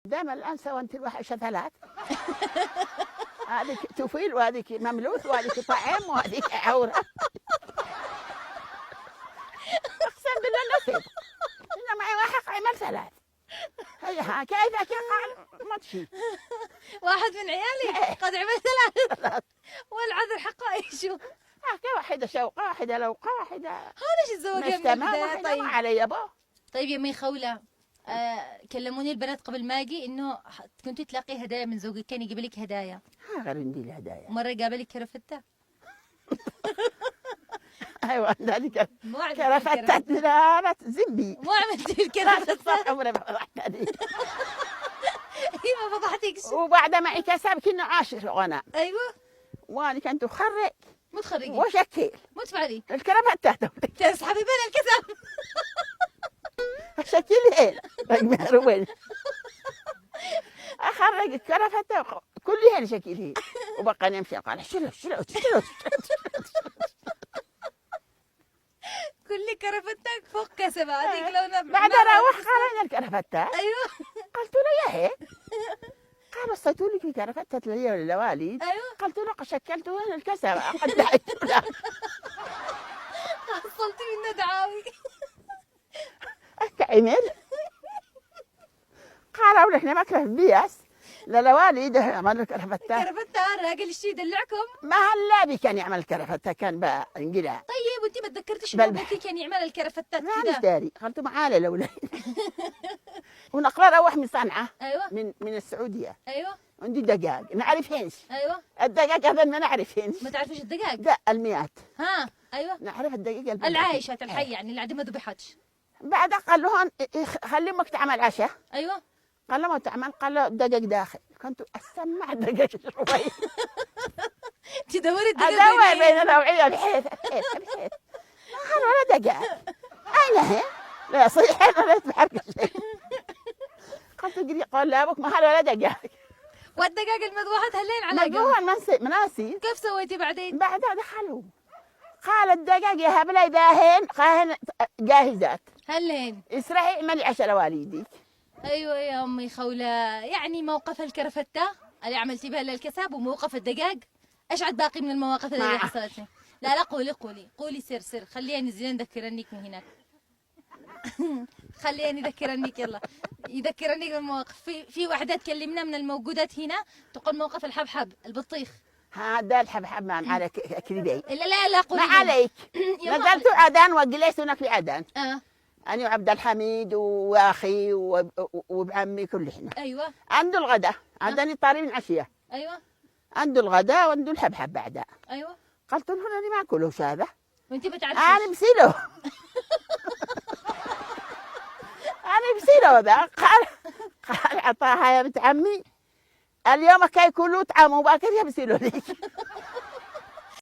دائما الأنثى وأنت الوحشة ثلاث. هذيك تفيل وهذيك مملوث وهذيك طعام وهذيك عورة. أقسم بالله نصيب. أنا معي واحد عمل ثلاث. هي كيفك قال ما تشي. واحد من عيالي قد عمل ثلاث والعذر حقه يشوف. واحدة شوقة واحدة لوقة واحدة ليش الزواج واحدة ما علي يابا. طيب يا مي خولة، كلموني البنات قبل ما اجي انه كنتي تلاقي هدايا من زوجك، كان يجيب لك هدايا. غير عندي الهدايا. مرة قابلك كرفتة؟ ايوه ذلك كرفتة نارت زبي. مو عملتي الكرفتة؟ عمري ما فضحتني. هي ما فضحتكش. وبعد ما اكتسب كنا عاشر وانا. ايوه. وانا كنت اخرج. متخرجي. وشكل. متفعلي. الكرفتة تسحبي بين الكسب. شكلين رقم روين. اخرج الكرفتة كلها شكلين وبقى نمشي قال شلو. كل كرفتك فوق كسبة هذيك لونها بعد اروح قال اين الكرفتة؟ ايوه. قلت له يا هي قال وصيتوا لي في كرفتة لي ولا والد؟ ايوه. قلت له شكلت وين الكسبة قد دعيت له. حصلتي منه دعاوي. عمل قالوا احنا ما كره بياس لا والد عمل الكرفتة. كرفتة الراجل الشي يدلعكم. ما هلا بي كان يعمل الكرفتة كان بقى انقلع. طيب وانت ما تذكرتش انه ابوكي كان يعمل الكرفتات ما كذا؟ مش داري قلت معاله لولا. ونقرا روح من صنعاء. ايوه. من السعودية. ايوه. عندي دجاج نعرف هنش. ايوه. الدجاج هذا ما نعرف هنش. ما تعرفيش الدجاج؟ لا المئات. ها ايوه. نعرف الدجاج العايشات الحي يعني اللي عندها ما ذبحتش. بعد قال له خلي امك تعمل عشاء. ايوه. قال له ما تعمل قال له الدجاج داخل. كنت اسمع الدجاج شوي. تدوري الدجاج ادور بين الروعيه الحيث ما قال ولا دجاج. اين هي؟ لا صحيح ولا تحرك شيء. قلت قري قال لا ابوك ما قال ولا دجاج. والدجاج المذبوحات هلين على جوا مناسي. كيف سويتي بعدين؟ بعدها دخلوا قال الدجاج يا هبلي داهن جاهزات. هلين اسرعي اعملي عشاء لوالديك. ايوه يا امي خولة، يعني موقف الكرفتة اللي عملتي بها للكسب وموقف الدجاج، ايش عاد باقي من المواقف اللي حصلت لي؟ لا قولي سر خليني زين ذكرنيك من هناك. خليني ذكرنيك يلا يذكرني بالمواقف. في وحده تكلمنا من الموجودات هنا تقول موقف الحبحب البطيخ. هذا الحبحب ما عليك كذبي. لا قولي ما عليك. نزلت عدن وجلست هناك في عدن. أنا وعبد الحميد وأخي وبعمي كلنا. أيوة. عنده الغداء عندني طاري من عشية. أيوة. عنده الغداء وعنده الحبحب بعدها. أيوة. قلت له أنا ما أكلوش هذا. وأنت بتعرفي؟ أنا بسيله. أنا بسيله هذا. قال عطاها يا بنت عمي اليوم كي كلوا طعام وباكر يبسلوا لي.